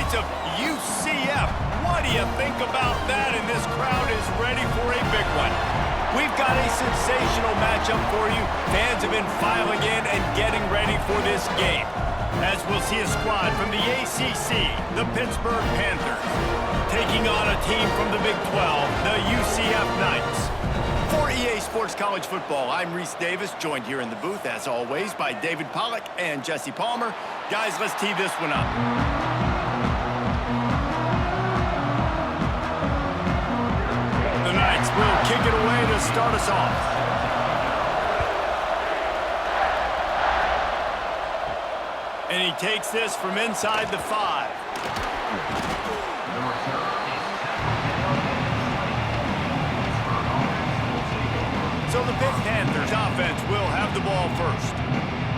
Knights of UCF. What do you think about that? And this crowd is ready for a big one. We've got a sensational matchup for you. Fans have been filing in and getting ready for this game. As we'll see a squad from the ACC, the Pittsburgh Panthers, taking on a team from the Big 12, the UCF Knights. For EA Sports College Football, I'm Reese Davis, joined here in the booth, as always, by David Pollack and Jesse Palmer. Guys, let's tee this one up. The Knights will kick it away to start us off. And he takes this from inside the 5. So the Pitt Panthers offense will have the ball first.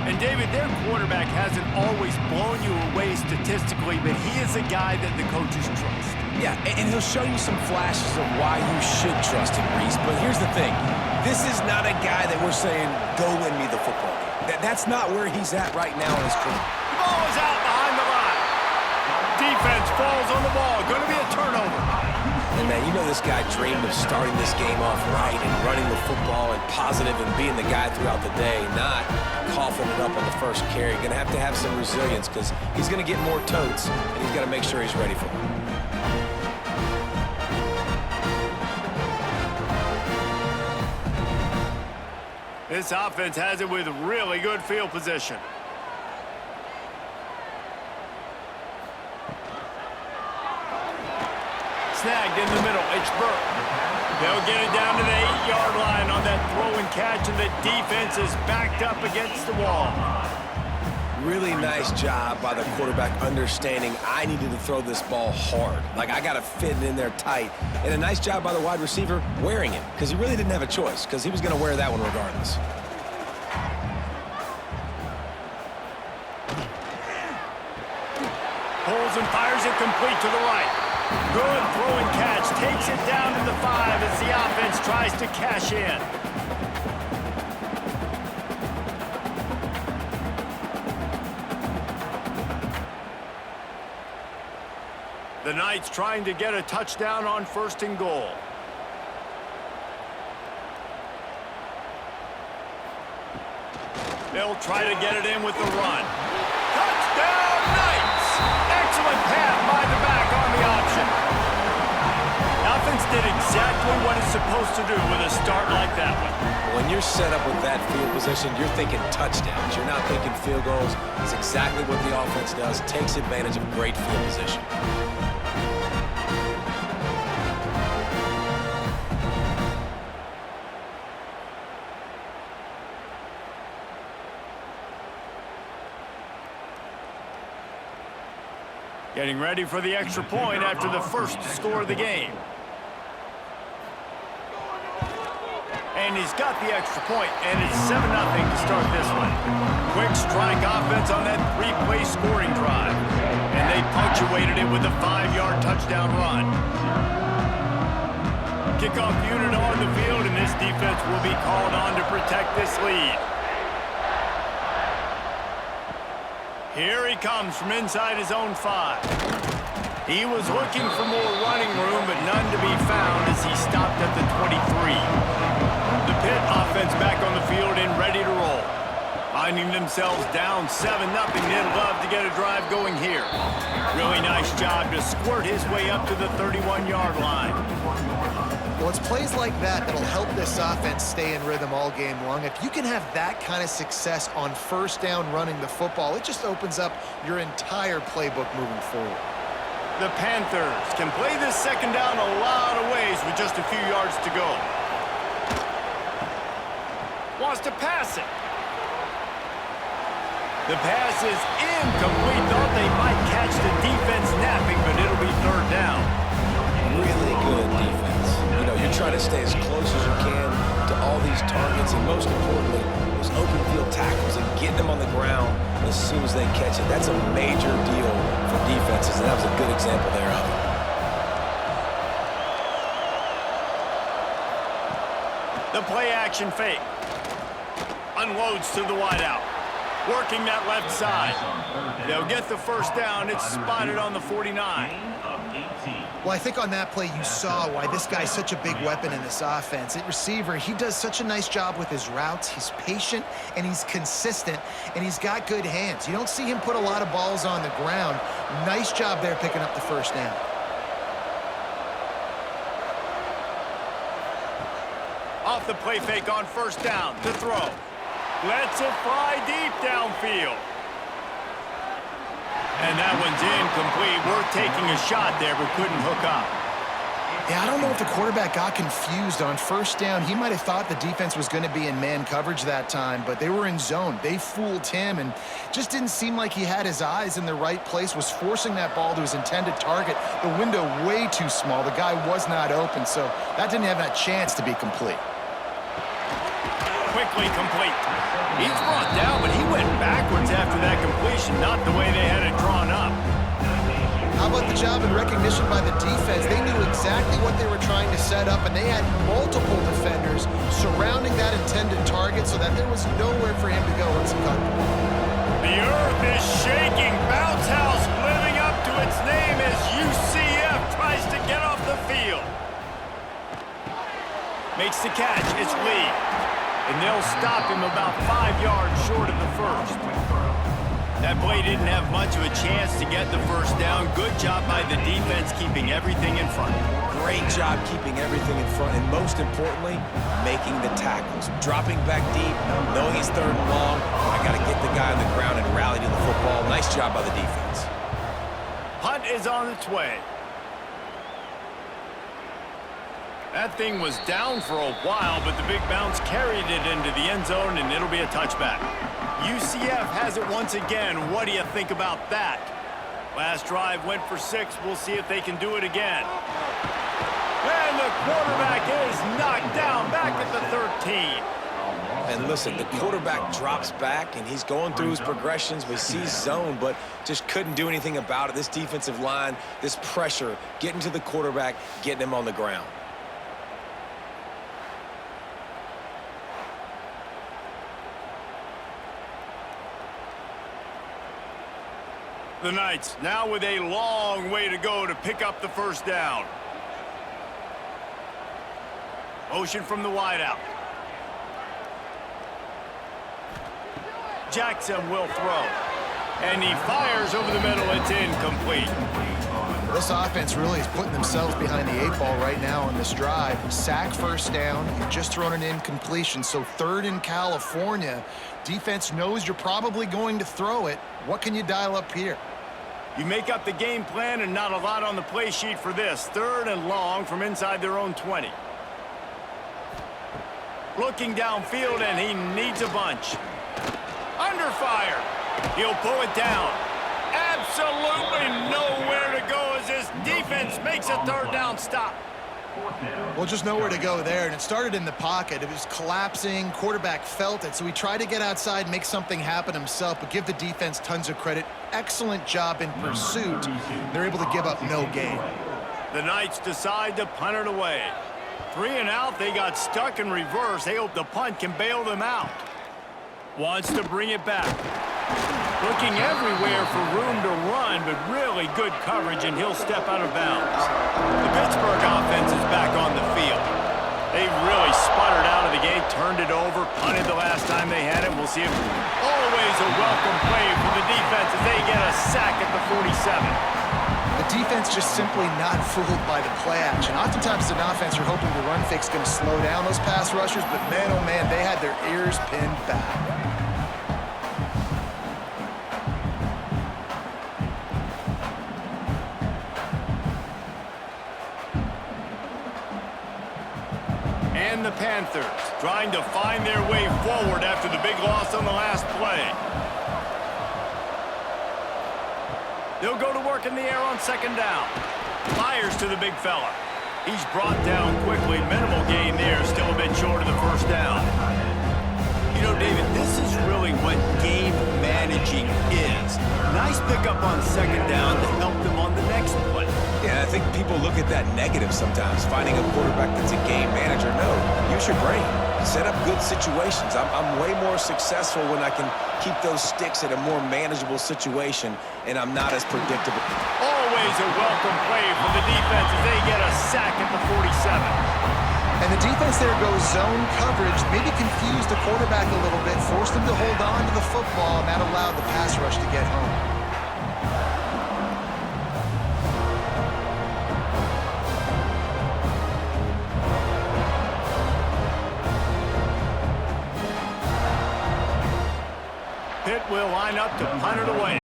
And David, their quarterback hasn't always blown you away statistically, but he is a guy that the coaches trust. Yeah, and he'll show you some flashes of why you should trust him, Reese. But here's the thing. This is not a guy that we're saying, go win me the football game. That's not where he's at right now in his career. The ball is out behind the line. Defense falls on the ball. Going to be a turnover. And, man, you know this guy dreamed of starting this game off right and running the football and positive and being the guy throughout the day, not coughing it up on the first carry. Going to have some resilience because he's going to get more totes, and he's got to make sure he's ready for it. This offense has it with really good field position. Snagged in the middle. It's Burke. They'll get it down to the 8-yard line on that throw and catch, and the defense is backed up against the wall. Really nice job by the quarterback understanding I needed to throw this ball hard. Like, I got to fit it in there tight. And a nice job by the wide receiver wearing it, because he really didn't have a choice, because he was going to wear that one regardless. Pulls and fires it complete to the right. Good throw and catch. Takes it down to the 5 as the offense tries to cash in. The Knights trying to get a touchdown on 1st and goal. They'll try to get it in with the run. Touchdown, Knights! Excellent pass by the back on the option. The offense did exactly what it's supposed to do with a start like that one. When you're set up with that field position, you're thinking touchdowns. You're not thinking field goals. It's exactly what the offense does. Takes advantage of great field position. Getting ready for the extra point after the first score of the game. And he's got the extra point, and it's 7-0 to start this one. Quick strike offense on that 3-play scoring drive. And they punctuated it with a 5-yard touchdown run. Kickoff unit on the field, and this defense will be called on to protect this lead. Here he comes from inside his own 5. He was looking for more running room, but none to be found as he stopped at the 23. The Pitt offense back on the field and ready to roll. Finding themselves down 7-0, they'd love to get a drive going here. Really nice job to squirt his way up to the 31-yard line. Well, it's plays like that that'll help this offense stay in rhythm all game long. If you can have that kind of success on 1st down running the football, it just opens up your entire playbook moving forward. The Panthers can play this 2nd down a lot of ways with just a few yards to go. Wants to pass it. The pass is incomplete. Thought they might catch the defense napping, but it'll be 3rd down. Really good defense. You know, you're trying to stay as close as you can to all these targets, and most importantly, those open field tackles and getting them on the ground as soon as they catch it. That's a major deal for defenses, and that was a good example there of it. The play action fake. Unloads to the wideout. Working that left side. They'll get the first down. It's spotted on the 49. Well, I think on that play you saw why this guy's such a big weapon in this offense. At receiver, he does such a nice job with his routes. He's patient, and he's consistent, and he's got good hands. You don't see him put a lot of balls on the ground. Nice job there picking up the first down. Off the play fake on first down. To throw. Lets it fly deep downfield. And that one's incomplete. We're taking a shot there, but couldn't hook up. Yeah, I don't know if the quarterback got confused on first down. He might have thought the defense was going to be in man coverage that time, but they were in zone. They fooled him and just didn't seem like he had his eyes in the right place, was forcing that ball to his intended target. The window way too small. The guy was not open, so that didn't have that chance to be complete. Quickly complete. He's brought down, but he went backwards after that completion, not the way they had it drawn up. How about the job and recognition by the defense? They knew exactly what they were trying to set up, and they had multiple defenders surrounding that intended target so that there was nowhere for him to go once he caught the ball. The earth is shaking. Bounce house living up to its name as UCF tries to get off the field. Makes the catch. It's Lee. And they'll stop him about 5 yards short of the first. That play didn't have much of a chance to get the first down. Good job by the defense keeping everything in front. Great job keeping everything in front, and most importantly, making the tackles. Dropping back deep, knowing he's third and long. I got to get the guy on the ground and rally to the football. Nice job by the defense. Punt is on its way. That thing was down for a while, but the big bounce carried it into the end zone, and it'll be a touchback. UCF has it once again. What do you think about that? Last drive went for 6. We'll see if they can do it again. And the quarterback is knocked down back at the 13. And listen, the quarterback drops back, and he's going through his progressions. We see zone, but just couldn't do anything about it. This defensive line, this pressure, getting to the quarterback, getting him on the ground. The Knights now with a long way to go to pick up the first down. Motion from the wideout. Jackson will throw. And he fires over the middle. It's incomplete. This offense really is putting themselves behind the 8 ball right now on this drive. Sack first down. You've just thrown an incompletion. So third in California. Defense knows you're probably going to throw it. What can you dial up here? You make up the game plan and not a lot on the play sheet for this. Third and long from inside their own 20. Looking downfield, and he needs a bunch. Under fire. He'll pull it down. Absolutely nowhere to go as this defense makes a third down stop. Well, just nowhere to go there, and it started in the pocket. It was collapsing. Quarterback felt it, so he tried to get outside, make something happen himself, but give the defense tons of credit. Excellent job in pursuit. They're able to give up no gain. The Knights decide to punt it away. 3 and out, they got stuck in reverse. They hope the punt can bail them out. Wants to bring it back. Looking everywhere for room to run, but really good coverage, and he'll step out of bounds. The Pittsburgh offense is back on the field. They really sputtered out of the gate, turned it over, punted the last time they had it. We'll see if always a welcome play for the defense as they get a sack at the 47. The defense just simply not fooled by the play action. Oftentimes as an offense, you're hoping the run fix is going to slow down those pass rushers, but man, oh man, they had their ears pinned back. And the Panthers trying to find their way forward after the big loss on the last play. They'll go to work in the air on second down. Fires to the big fella. He's brought down quickly. Minimal gain there, still a bit short of the first down. You know, David, this is really what game managing is. Nice pickup on second down to help them on the next play. Yeah, I think people look at that negative sometimes, finding a quarterback that's a game manager. No, use your brain. set up good situations. I'm way more successful when I can keep those sticks at a more manageable situation, and I'm not as predictable. Always a welcome play from the defense as they get a sack at the 47. And the defense there goes zone coverage, maybe confused the quarterback a little bit, forced him to hold on to the football, and that allowed the pass rush to get home. Pitt will line up to punt it away.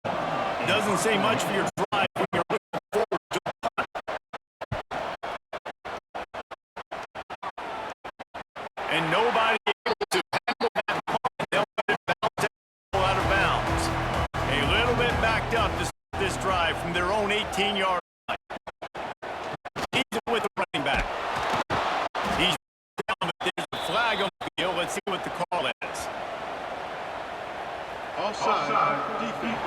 Doesn't say much for your drive when you're looking forward to the punt. And nobody able to handle that punt. They'll let it bounce out of bounds. A little bit backed up to start this drive from their own 18-yard line. He's with the running back. He's down, but there's a flag on the field. Let's see what the call is. Offside, defense.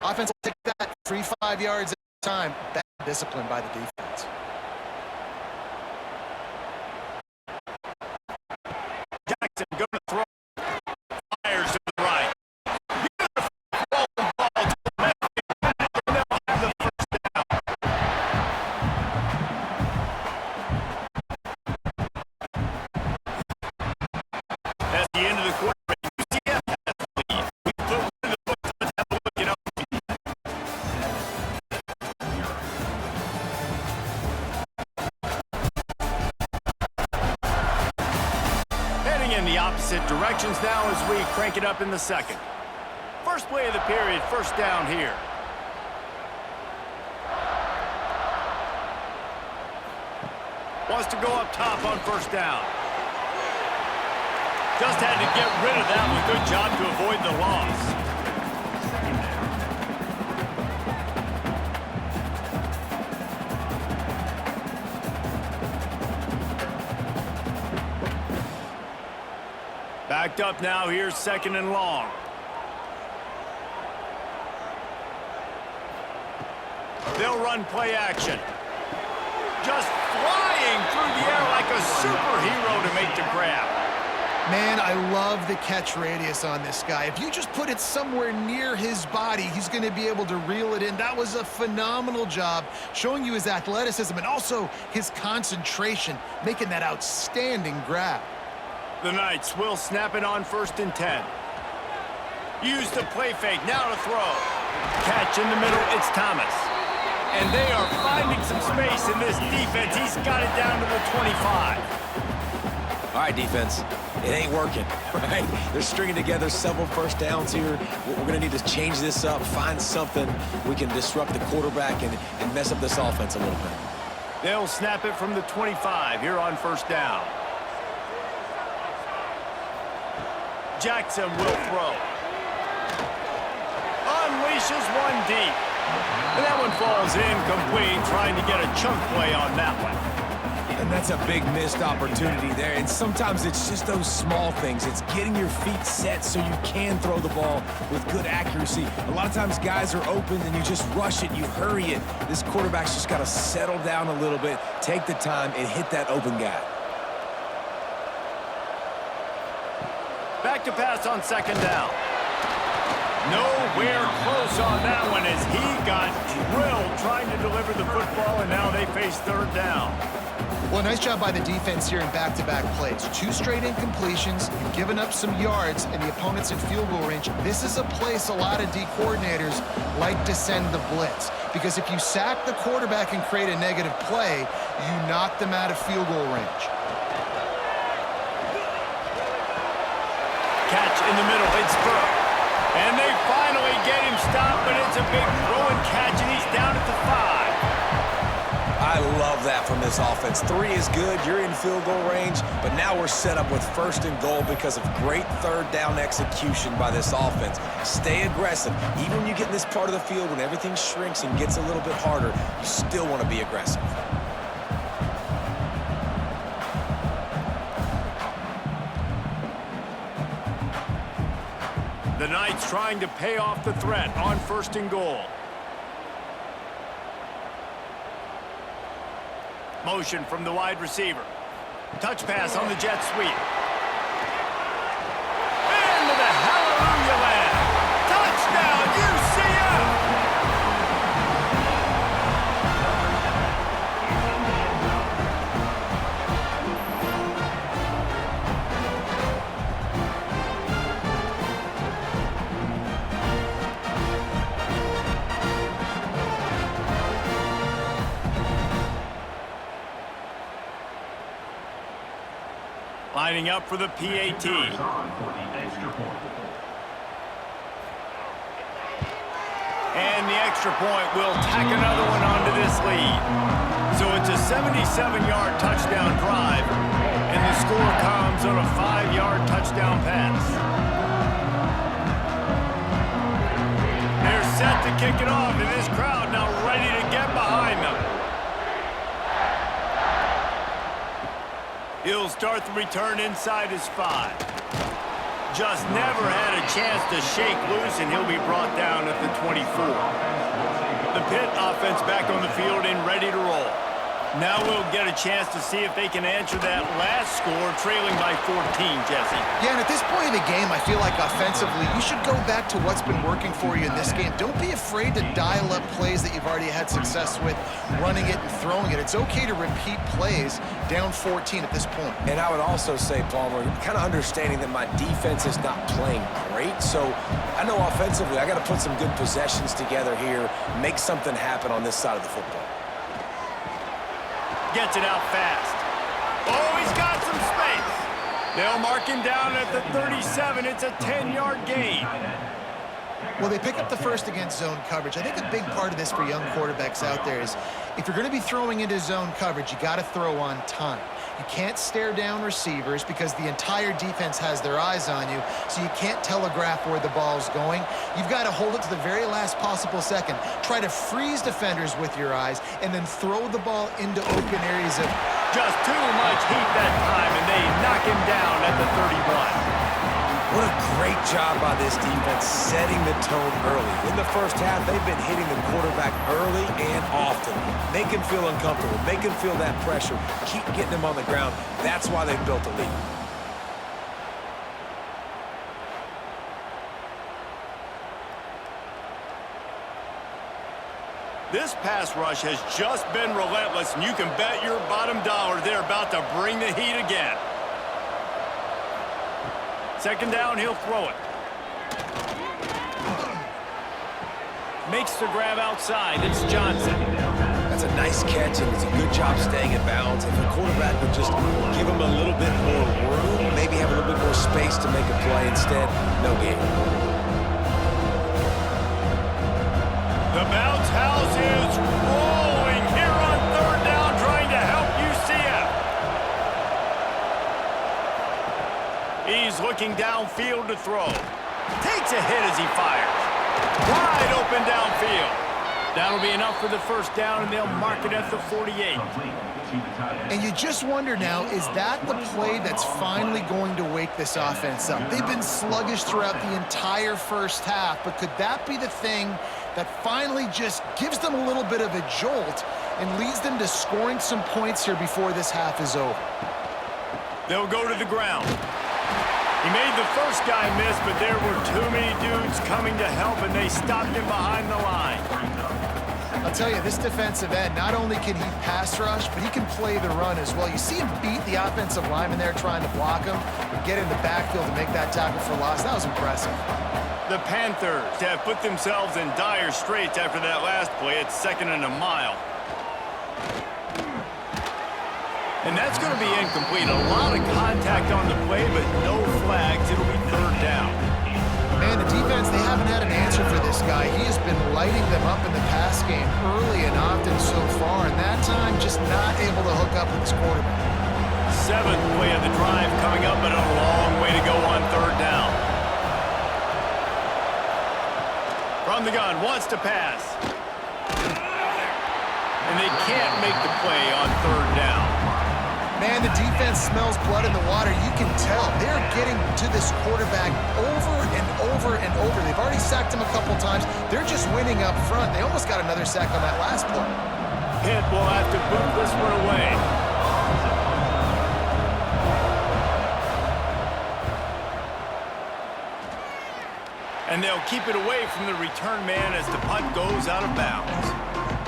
Offense will take that 3-5 yards at a time. Bad discipline by the defense. Jackson going to throw. Fires to the right. Beautiful ball to the midfield. And they'll have the first down. That's the end of the quarter. UCF has the lead. We put one in the books. Let's have a look at heading in the opposite directions now as we crank it up in the second. First play of the period, first down here. Wants to go up top on first down. Just had to get rid of that one. Good job to avoid the loss. Backed up now. Here's second and long. They'll run play action. Just flying through the air like a superhero to make the grab. Man, I love the catch radius on this guy. If you just put it somewhere near his body, he's going to be able to reel it in. That was a phenomenal job, showing you his athleticism and also his concentration, making that outstanding grab. The Knights will snap it on first and 10. Use the play fake, now to throw. Catch in the middle, it's Thomas. And they are finding some space in this defense. He's got it down to the 25. All right, defense, it ain't working, right? They're stringing together several first downs here. We're going to need to change this up, find something we can disrupt the quarterback and mess up this offense a little bit. They'll snap it from the 25 here on first down. Jackson will throw. Unleashes one deep. And that one falls incomplete, trying to get a chunk play on that one. And that's a big missed opportunity there. And sometimes it's just those small things. It's getting your feet set so you can throw the ball with good accuracy. A lot of times guys are open and you just rush it, you hurry it. This quarterback's just got to settle down a little bit, take the time, and hit that open guy. Back to pass on second down. Nowhere close on that one as he got drilled trying to deliver the football, and now they face third down. Well, nice job by the defense here in back-to-back plays. 2 straight incompletions, you've given up some yards, and the opponent's in field goal range. This is a place a lot of D coordinators like to send the blitz, because if you sack the quarterback and create a negative play, you knock them out of field goal range. Catch in the middle, it's Burke. And they finally get him stopped, but it's a big throw and catch, and he's down at the 5. I love that from this offense. 3 is good, you're in field goal range, but now we're set up with first and goal because of great third down execution by this offense. Stay aggressive. Even when you get in this part of the field, when everything shrinks and gets a little bit harder, you still want to be aggressive. The Knights trying to pay off the threat on first and goal. Motion from the wide receiver. Touch pass on the jet sweep. Into the hallelujah land. Touchdown, UCF! Lining up for the PAT. And the extra point will tack another one onto this lead. So it's a 77-yard touchdown drive, and the score comes on a 5-yard touchdown pass. They're set to kick it off, and this crowd now ready to get behind them. He'll start the return inside his 5. Just never had a chance to shake loose, and he'll be brought down at the 24. The Pitt offense back on the field and ready to roll. Now we'll get a chance to see if they can answer that last score, trailing by 14, Jesse. Yeah, and at this point in the game, I feel like offensively, you should go back to what's been working for you in this game. Don't be afraid to dial up plays that you've already had success with, running it and throwing it. It's okay to repeat plays down 14 at this point. And I would also say, Palmer, kind of understanding that my defense is not playing great. So I know offensively, I got to put some good possessions together here, make something happen on this side of the football. Gets it out fast. Oh, he's got some space. They'll mark him down at the 37. It's a 10-yard gain. Well, they pick up the first against zone coverage. I think a big part of this for young quarterbacks out there is if you're going to be throwing into zone coverage, you got to throw on time. You can't stare down receivers because the entire defense has their eyes on you, so you can't telegraph where the ball's going. You've got to hold it to the very last possible second. Try to freeze defenders with your eyes and then throw the ball into open areas of just too much heat that time, and they knock him down at the 31. What a great job by this defense setting the tone early. In the first half, they've been hitting the quarterback early and often. Make him feel uncomfortable. Make him feel that pressure. Keep getting him on the ground. That's why they've built a lead. This pass rush has just been relentless, and you can bet your bottom dollar they're about to bring the heat again. Second down, he'll throw it. Makes the grab outside. It's Johnson. That's a nice catch, and it's a good job staying in bounds. If a quarterback would just give him a little bit more room, maybe have a little bit more space to make a play. Instead, no gain. The bounce house is rolling here on third down, trying to help UCF. He's looking downfield to throw. Takes a hit as he fires. Wide open downfield. That'll be enough for the first down, and they'll mark it at the 48. And you just wonder now, is that the play that's finally going to wake this offense up? They've been sluggish throughout the entire first half, but could that be the thing that finally just gives them a little bit of a jolt and leads them to scoring some points here before this half is over? They'll go to the ground. He made the first guy miss, but there were too many dudes coming to help, and they stopped him behind the line. I'll tell you, this defensive end, not only can he pass rush, but he can play the run as well. You see him beat the offensive lineman there trying to block him and get in the backfield to make that tackle for loss. That was impressive. The Panthers have put themselves in dire straits after that last play. It's 2nd and a mile. And that's going to be incomplete. A lot of contact on the play, but no flags. It'll be third down. Man, the defense, they haven't had an answer for this guy. He has been lighting them up in the pass game early and often so far, and that time just not able to hook up with his quarterback. 7th play of the drive coming up, but a long way to go on third down. From the gun, wants to pass. And they can't make the play on third down. Man, the defense smells blood in the water. You can tell. They're getting to this quarterback over and over and over. They've already sacked him a couple times. They're just winning up front. They almost got another sack on that last play. Pitt will have to boot this one away. And they'll keep it away from the return man as the punt goes out of bounds.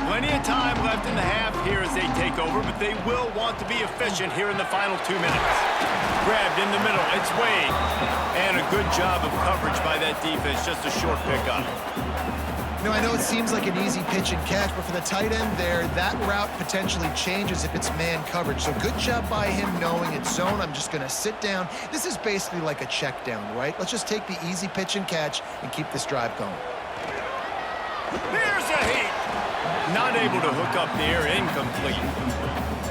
Plenty of time left in the half here as they take over, but they will want to be efficient here in the final 2 minutes. Grabbed in the middle, it's Wade. And a good job of coverage by that defense, just a short pickup. You know, I know it seems like an easy pitch and catch, but for the tight end there, that route potentially changes if it's man coverage. So good job by him knowing it's zone. I'm just going to sit down. This is basically like a check down, right? Let's just take the easy pitch and catch and keep this drive going. There's a heat. Not able to hook up there, incomplete.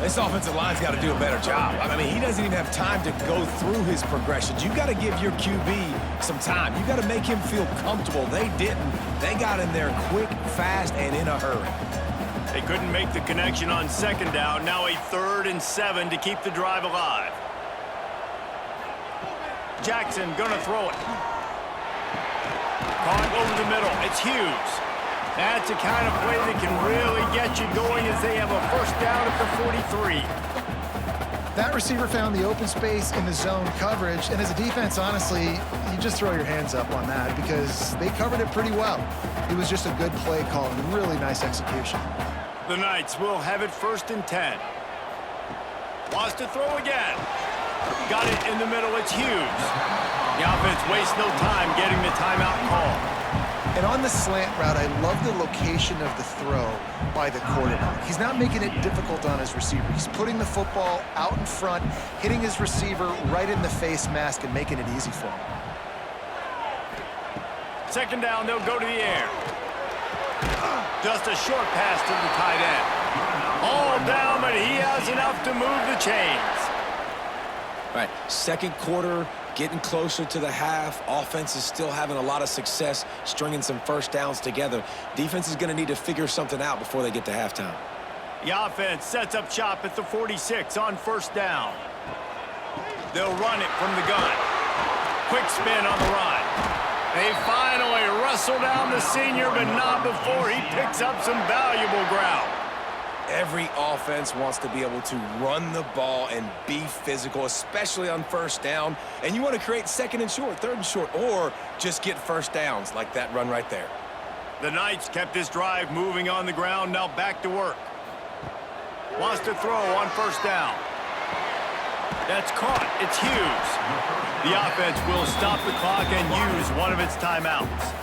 This offensive line's got to do a better job. I mean, he doesn't even have time to go through his progressions. You've got to give your QB some time. You've got to make him feel comfortable. They didn't. They got in there quick, fast, and in a hurry. They couldn't make the connection on second down. Now a 3rd and 7 to keep the drive alive. Jackson gonna throw it. Caught over the middle. It's Hughes. That's the kind of play that can really get you going as they have a first down at the 43. That receiver found the open space in the zone coverage, and as a defense, honestly, you just throw your hands up on that because they covered it pretty well. It was just a good play call and really nice execution. The Knights will have it 1st and 10. Wants to throw again. Got it in the middle. It's Hughes. The offense wastes no time getting the timeout call. And on the slant route, I love the location of the throw by the quarterback. He's not making it difficult on his receiver. He's putting the football out in front, hitting his receiver right in the face mask and making it easy for him. Second down, they'll go to the air. Just a short pass to the tight end. All down, but he has enough to move the chains. All right, second quarter, getting closer to the half. Offense is still having a lot of success stringing some first downs together. Defense is going to need to figure something out before they get to halftime. The offense sets up shop at the 46 on first down. They'll run it from the gun. Quick spin on the run. They finally wrestle down the senior, but not before he picks up some valuable ground. Every offense wants to be able to run the ball and be physical, especially on first down. And you want to create 2nd and short, 3rd and short, or just get first downs like that run right there. The Knights kept this drive moving on the ground, now back to work. Wants to throw on first down. That's caught. It's Hughes. The offense will stop the clock and use one of its timeouts.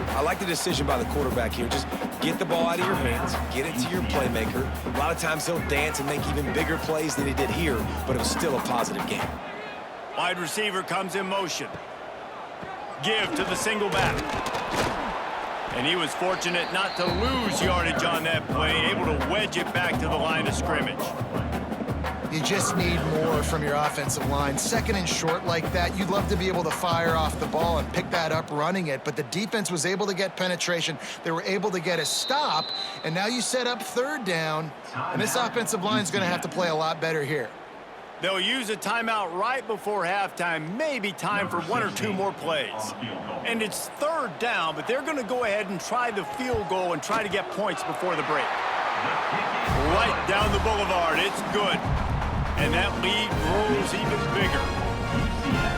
I like the decision by the quarterback here. Just get the ball out of your hands, get it to your playmaker. A lot of times he'll dance and make even bigger plays than he did here, but it was still a positive game. Wide receiver comes in motion. Give to the single back. And he was fortunate not to lose yardage on that play, able to wedge it back to the line of scrimmage. You just need more from your offensive line. 2nd and short like that, you'd love to be able to fire off the ball and pick that up running it, but the defense was able to get penetration. They were able to get a stop, and now you set up 3rd down, and this offensive line is going to have to play a lot better here. They'll use a timeout right before halftime, maybe time for 1 or 2 more plays. And it's 3rd down, but they're going to go ahead and try the field goal and try to get points before the break. Right down the boulevard, it's good. And that lead grows even bigger.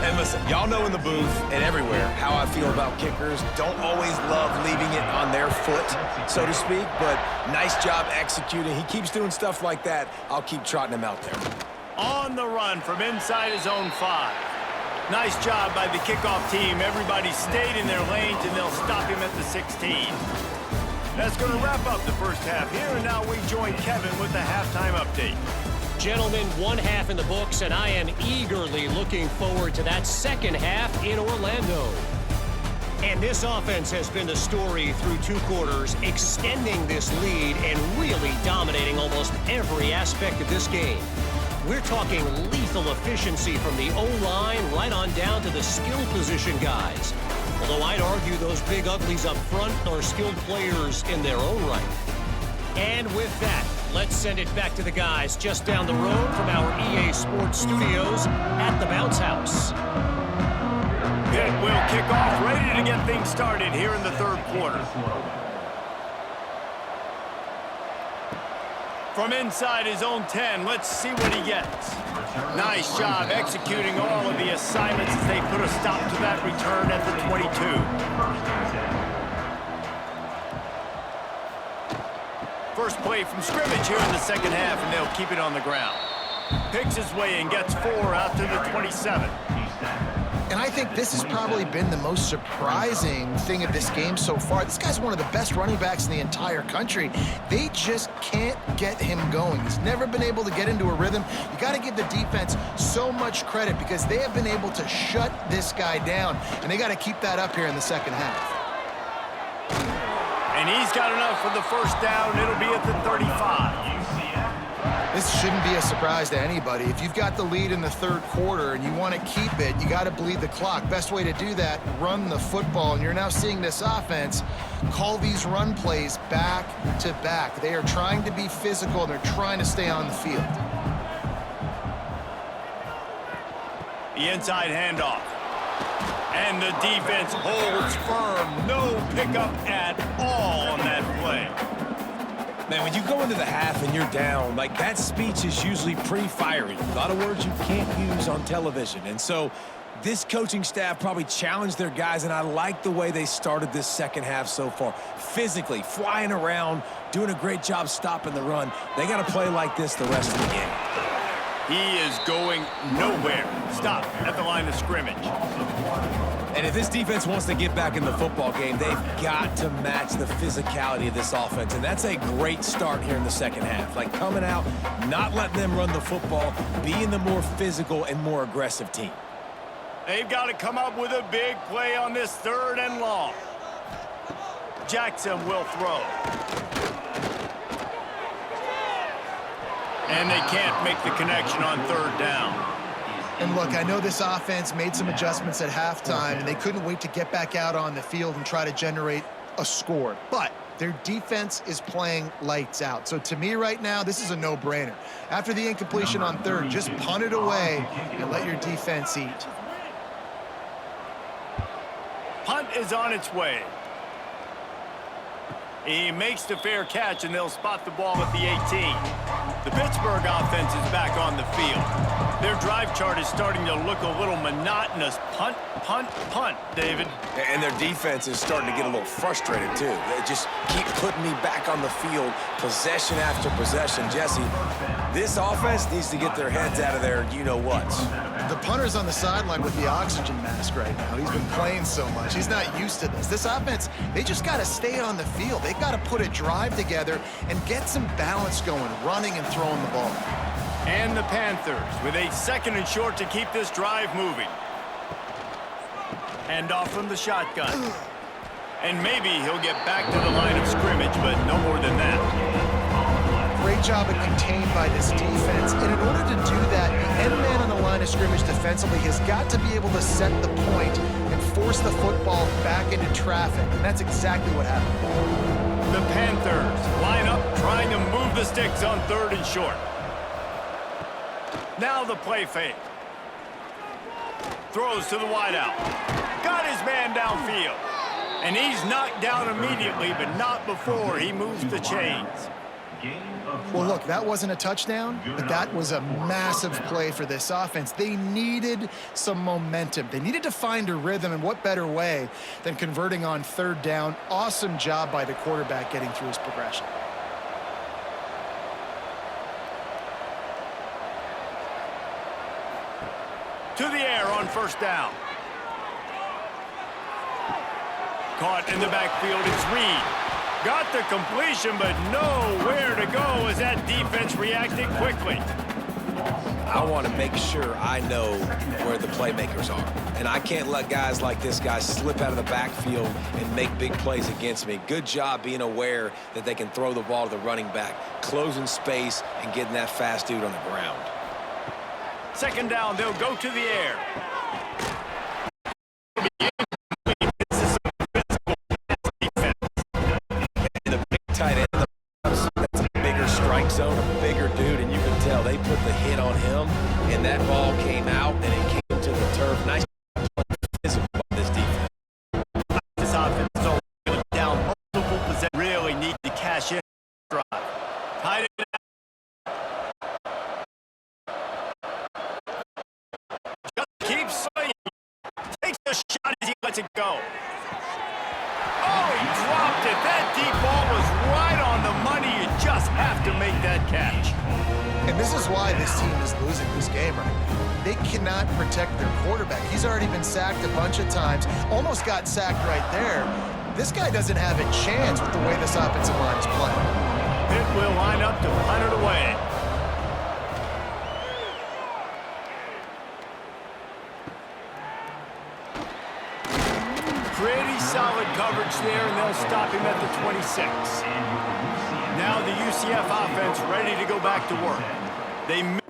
And listen, y'all know in the booth and everywhere how I feel about kickers. Don't always love leaving it on their foot, so to speak, but nice job executing. He keeps doing stuff like that. I'll keep trotting him out there. On the run from inside his own 5. Nice job by the kickoff team. Everybody stayed in their lanes, and they'll stop him at the 16. That's going to wrap up the first half here, and now we join Kevin with the halftime update. Gentlemen, 1 half in the books, and I am eagerly looking forward to that second half in Orlando. And this offense has been the story through 2 quarters, extending this lead and really dominating almost every aspect of this game. We're talking lethal efficiency from the O-line right on down to the skill position guys. Although I'd argue those big uglies up front are skilled players in their own right. And with that, let's send it back to the guys just down the road from our EA Sports Studios at the Bounce House. Pitt will kick off, ready to get things started here in the 3rd quarter. From inside his own 10, let's see what he gets. Nice job executing all of the assignments as they put a stop to that return at the 22. First play from scrimmage here in the second half, and they'll keep it on the ground. Picks his way and gets 4 out to the 27. And I think this has probably been the most surprising thing of this game so far. This guy's one of the best running backs in the entire country. They just can't get him going. He's never been able to get into a rhythm. You got to give the defense so much credit because they have been able to shut this guy down, and they got to keep that up here in the second half. And he's got enough for the first down. It'll be at the 35. This shouldn't be a surprise to anybody. If you've got the lead in the third quarter and you want to keep it, you got to bleed the clock. Best way to do that, run the football. And you're now seeing this offense call these run plays back to back. They are trying to be physical, and they're trying to stay on the field. The inside handoff. And the defense holds firm. No pickup at all on that play. Man, when you go into the half and you're down, like that speech is usually pretty fiery. A lot of words you can't use on television. And so this coaching staff probably challenged their guys, and I like the way they started this second half so far. Physically, flying around, doing a great job stopping the run. They got to play like this the rest of the game. He is going nowhere. Stop at the line of scrimmage. And if this defense wants to get back in the football game, they've got to match the physicality of this offense. And that's a great start here in the second half. Like coming out, not letting them run the football, being the more physical and more aggressive team. They've got to come up with a big play on this 3rd and long. Jackson will throw. And they can't make the connection on 3rd down. And look, I know this offense made some adjustments at halftime, and they couldn't wait to get back out on the field and try to generate a score. But their defense is playing lights out. So to me right now, this is a no-brainer. After the incompletion on 3rd, just punt it away and let your defense eat. Punt is on its way. He makes the fair catch, and they'll spot the ball at the 18. The Pittsburgh offense is back on the field. Their drive chart is starting to look a little monotonous. Punt, punt, punt, David. And their defense is starting to get a little frustrated, too. They just keep putting me back on the field, possession after possession. Jesse, this offense needs to get their heads out of their you-know-whats. The punter's on the sideline with the oxygen mask right now. He's been playing so much. He's not used to this. This offense, they just got to stay on the field. They've got to put a drive together and get some balance going, running and throwing the ball. And the Panthers with a 2nd and short to keep this drive moving. Hand off from the shotgun. And maybe he'll get back to the line of scrimmage, but no more than that. Great job at contained by this defense. And in order to do that, the end man on the line of scrimmage defensively has got to be able to set the point and force the football back into traffic. And that's exactly what happened. The Panthers line up trying to move the sticks on 3rd and short. Now the play fake. Throws to the wideout. Got his man downfield. And he's knocked down immediately, but not before he moves the chains. Well, look, that wasn't a touchdown, but that was a massive play for this offense. They needed some momentum. They needed to find a rhythm, and what better way than converting on 3rd down. Awesome job by the quarterback getting through his progression. To the air on 1st down. Caught in the backfield, it's Reed. Got the completion, but nowhere to go as that defense reacted quickly. I want to make sure I know where the playmakers are. And I can't let guys like this guy slip out of the backfield and make big plays against me. Good job being aware that they can throw the ball to the running back, closing space, and getting that fast dude on the ground. 2nd down, they'll go to the air. Tight end, that's a bigger strike zone, a bigger dude, and you can tell they put the hit on him, and that ball came out, and it came to the turf. Nice physical by this defense. This offense is already down multiple possessions. Really need to cash in. Drive. Tight end it. That deep ball was right on the money. You just have to make that catch. And this is why this team is losing this game right now. They cannot protect their quarterback. He's already been sacked a bunch of times, almost got sacked right there. This guy doesn't have a chance with the way this offensive line is playing. Pitt will line up to punt it away. Pretty solid coverage there, and they'll stop him at the 26. Now the UCF offense ready to go back to work. They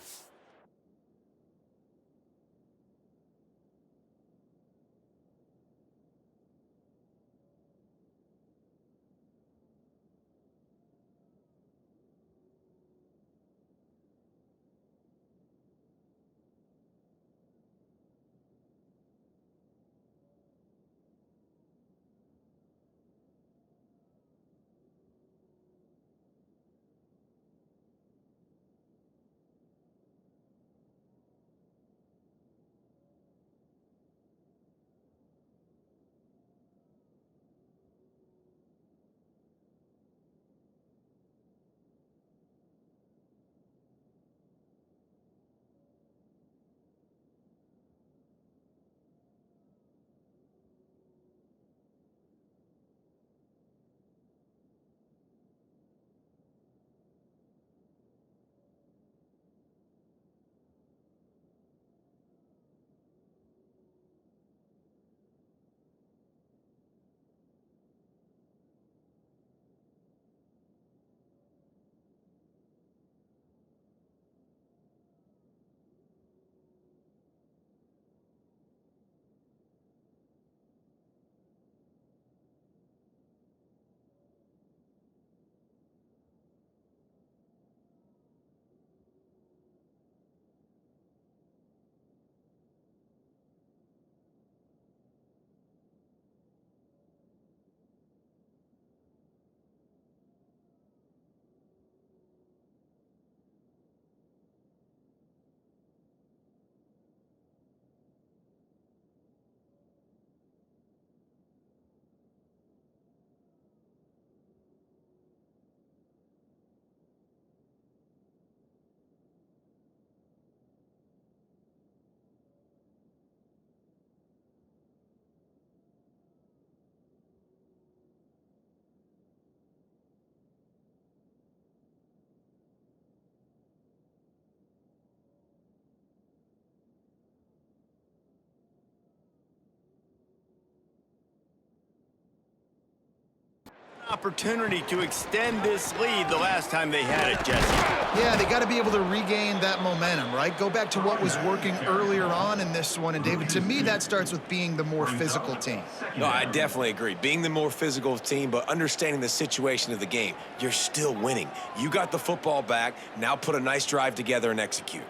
opportunity to extend this lead the last time they had it, Jesse. Yeah, they got to be able to regain that momentum, right? Go back to what was working earlier on in this one. And, David, to me, that starts with being the more physical team. No, I definitely agree. Being the more physical team, but understanding the situation of the game. You're still winning. You got the football back. Now put a nice drive together and execute.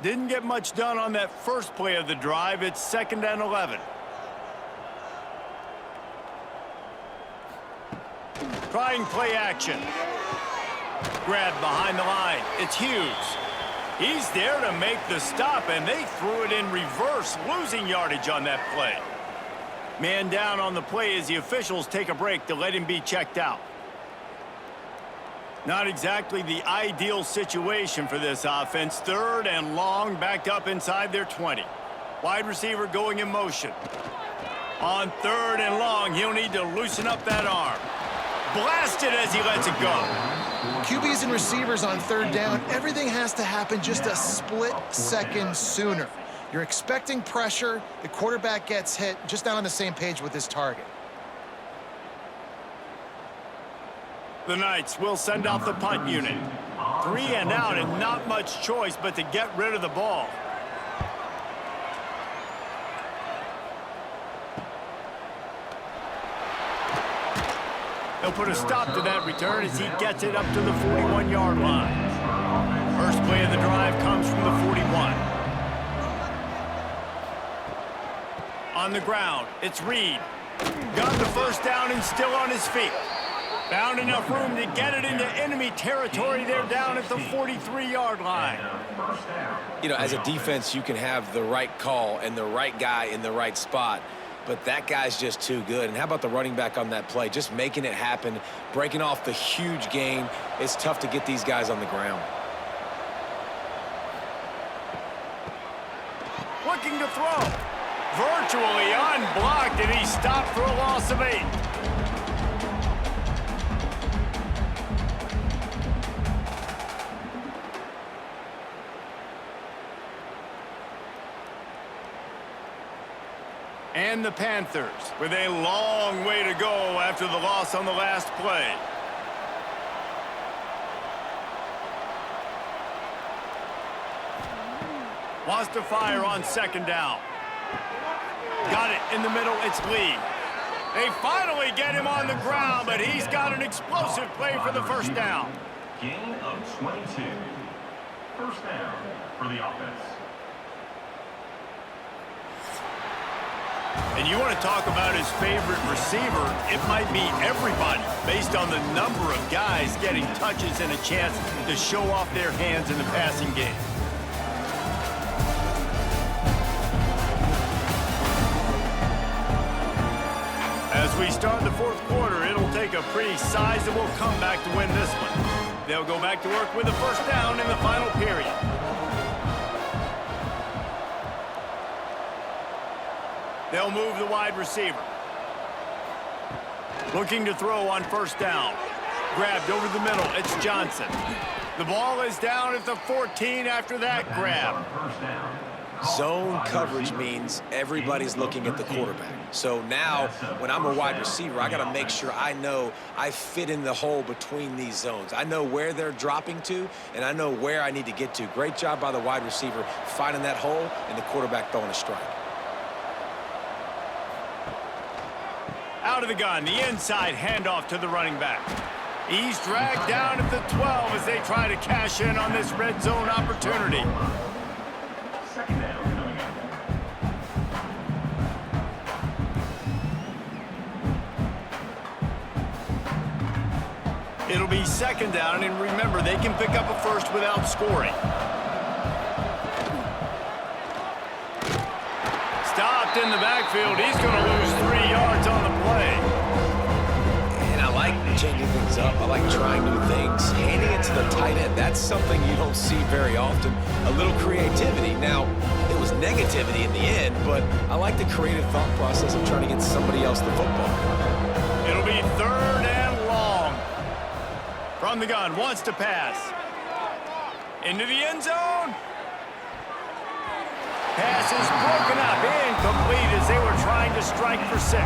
Didn't get much done on that first play of the drive. It's 2nd and 11. Trying play action. Grab behind the line. It's Hughes. He's there to make the stop, and they threw it in reverse, losing yardage on that play. Man down on the play as the officials take a break to let him be checked out. Not exactly the ideal situation for this offense. 3rd and long, backed up inside their 20. Wide receiver going in motion. On 3rd and long, he'll need to loosen up that arm. Blasted as he lets it go. QBs and receivers on 3rd down, everything has to happen just a split second sooner. You're expecting pressure, the quarterback gets hit, just not on the same page with his target. The Knights will send out the punt unit. 3 and out and not much choice but to get rid of the ball. They'll put a stop to that return as he gets it up to the 41-yard line. First play of the drive comes from the 41. On the ground, it's Reed. Got the first down and still on his feet. Found enough room to get it into enemy territory. They're down at the 43-yard line. You know, as a defense, you can have the right call and the right guy in the right spot. but that guy's just too good. And how about the running back on that play? Just making it happen, breaking off the huge gain. It's tough to get these guys on the ground. Looking to throw. Virtually unblocked, and he stopped for a loss of 8. And the Panthers with a long way to go after the loss on the last play. Wants to fire on 2nd down. Got it in the middle. It's Lee. They finally get him on the ground, but he's got an explosive play for the 1st down. Gain of 22. 1st down for the offense. And you want to talk about his favorite receiver, it might be everybody, based on the number of guys getting touches and a chance to show off their hands in the passing game. As we start the 4th quarter, it'll take a pretty sizable comeback to win this one. They'll go back to work with a 1st down in the final period. They'll move the wide receiver. Looking to throw on 1st down. Grabbed over the middle. It's Johnson. The ball is down at the 14 after that grab. Zone coverage means everybody's looking at the quarterback. So now, when I'm a wide receiver, I got to make sure I know I fit in the hole between these zones. I know where they're dropping to, and I know where I need to get to. Great job by the wide receiver finding that hole, and the quarterback throwing a strike. Out of the gun, the inside handoff to the running back. He's dragged down at the 12 as they try to cash in on this red zone opportunity. 2nd down coming up. It'll be 2nd down, and remember, they can pick up a 1st without scoring. Stopped in the backfield. He's going to lose 3 yards on the play. And I like changing things up. I like trying new things. Handing it to the tight end, that's something you don't see very often. A little creativity. Now, it was negativity in the end, but I like the creative thought process of trying to get somebody else the football. It'll be 3rd and long. From the gun, wants to pass. Into the end zone. Pass is broken up, incomplete as they were trying to strike for 6.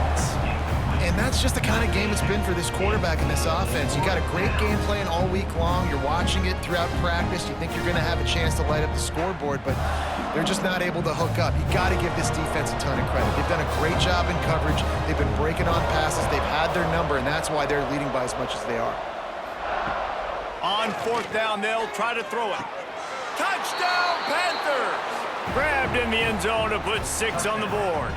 And that's just the kind of game it's been for this quarterback in this offense. You got a great game plan all week long. You're watching it throughout practice. You think you're going to have a chance to light up the scoreboard, but they're just not able to hook up. You got to give this defense a ton of credit. They've done a great job in coverage. They've been breaking on passes. They've had their number, and that's why they're leading by as much as they are. On 4th down, they'll try to throw it. Touchdown, Panthers! Grabbed in the end zone to put 6 on the board.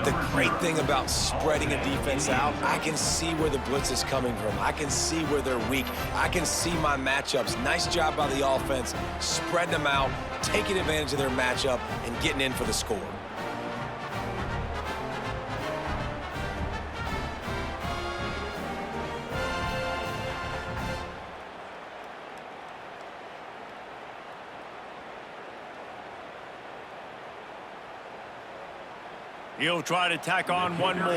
The great thing about spreading a defense out, I can see where the blitz is coming from. I can see where they're weak. I can see my matchups. Nice job by the offense, spreading them out, taking advantage of their matchup, and getting in for the score. He'll try to tack on one more.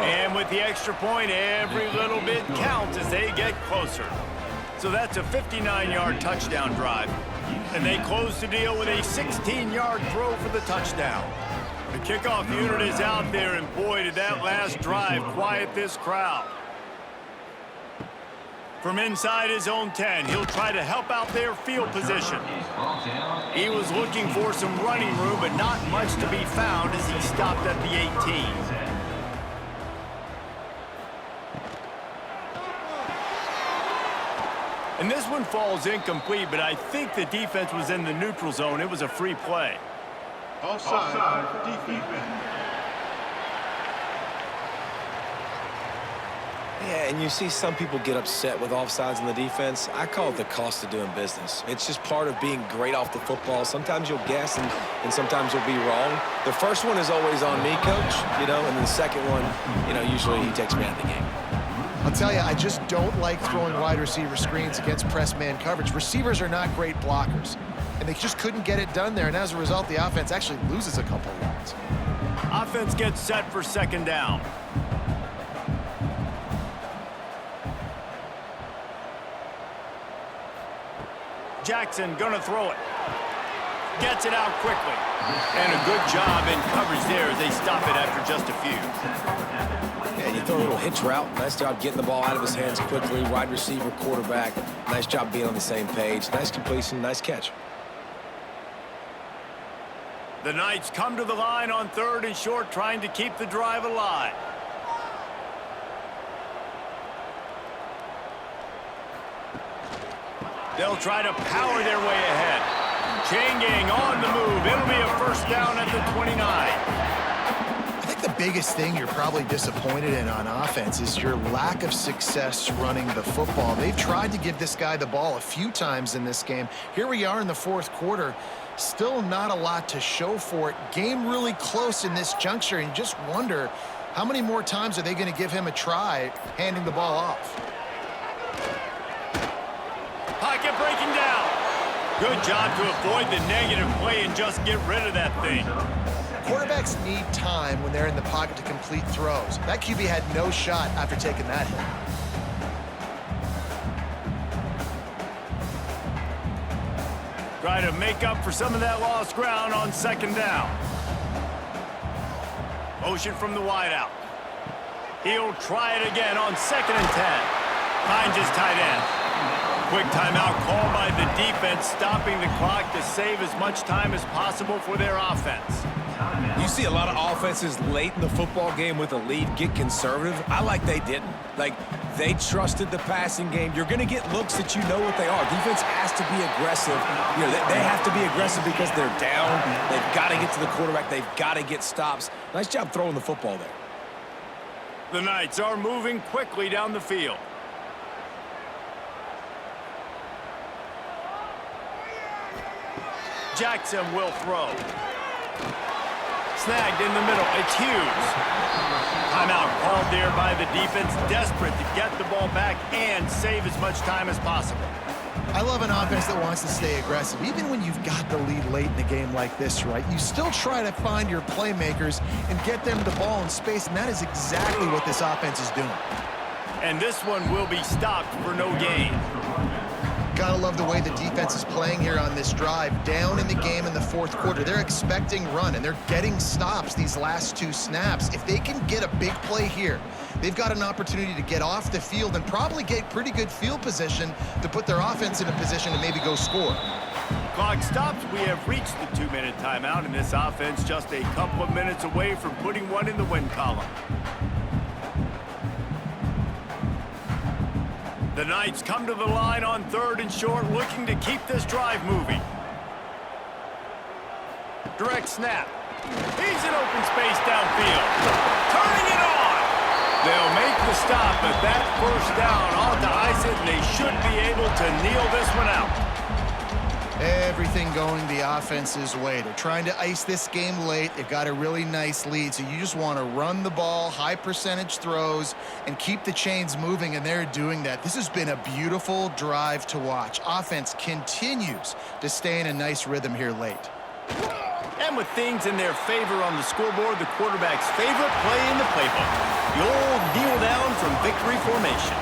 And with the extra point, every little bit counts as they get closer. So that's a 59-yard touchdown drive. And they close the deal with a 16-yard throw for the touchdown. The kickoff unit is out there, and boy, did that last drive quiet this crowd. From inside his own 10, he'll try to help out their field position. He was looking for some running room, but not much to be found as he stopped at the 18. And this one falls incomplete, but I think the defense was in the neutral zone. It was a free play. Offside, defense. Yeah, and you see some people get upset with offsides in the defense. I call it the cost of doing business. It's just part of being great off the football. Sometimes you'll guess and sometimes you'll be wrong. The first one is always on me, Coach, and then the second one, usually he takes me out of the game. I'll tell you, I just don't like throwing wide receiver screens against press man coverage. Receivers are not great blockers, and they just couldn't get it done there, and as a result, the offense actually loses a couple of yards. Offense gets set for second down. Jackson gonna throw it. Gets it out quickly. And a good job in coverage there as they stop it after just a few. Yeah, you throw a little hitch route. Nice job getting the ball out of his hands quickly. Wide receiver, quarterback. Nice job being on the same page. Nice completion, nice catch. The Knights come to the line on 3rd and short, trying to keep the drive alive. They'll try to power their way ahead. Chain gang on the move. It'll be a first down at the 29. I think the biggest thing you're probably disappointed in on offense is your lack of success running the football. They've tried to give this guy the ball a few times in this game. Here we are in the 4th quarter. Still not a lot to show for it. Game really close in this juncture, and you just wonder how many more times are they going to give him a try handing the ball off. Pocket breaking down. Good job to avoid the negative play and just get rid of that thing. Quarterbacks need time when they're in the pocket to complete throws. That QB had no shot after taking that hit. Try to make up for some of that lost ground on second down. Motion from the wideout. He'll try it again on 2nd and 10. Finds his tight end. Quick timeout called by the defense, stopping the clock to save as much time as possible for their offense. You see a lot of offenses late in the football game with a lead get conservative. I like they didn't. They trusted the passing game. You're going to get looks that you know what they are. Defense has to be aggressive. They have to be aggressive because they're down. They've got to get to the quarterback. They've got to get stops. Nice job throwing the football there. The Knights are moving quickly down the field. Jackson will throw. Snagged in the middle. It's Hughes. Timeout called there by the defense, desperate to get the ball back and save as much time as possible. I love an offense that wants to stay aggressive. Even when you've got the lead late in a game like this, right, you still try to find your playmakers and get them the ball in space, and that is exactly what this offense is doing. And this one will be stopped for no gain. Gotta love the way the defense is playing here on this drive. Down in the game in the 4th quarter. They're expecting run, and they're getting stops these last 2 snaps. If they can get a big play here, they've got an opportunity to get off the field and probably get pretty good field position to put their offense in a position to maybe go score. Clock stops. We have reached the 2-minute timeout, and this offense just a couple of minutes away from putting one in the win column. The Knights come to the line on 3rd and short, looking to keep this drive moving. Direct snap. He's in open space downfield. Turning it on. They'll make the stop, but that first down ought to ice it, and they should be able to kneel this one out. Everything going the offense's way. They're trying to ice this game late. They've got a really nice lead, so you just want to run the ball, high percentage throws, and keep the chains moving, and they're doing that. This has been a beautiful drive to watch. Offense continues to stay in a nice rhythm here late. And with things in their favor on the scoreboard, the quarterback's favorite play in the playbook. The old kneel down from victory formation.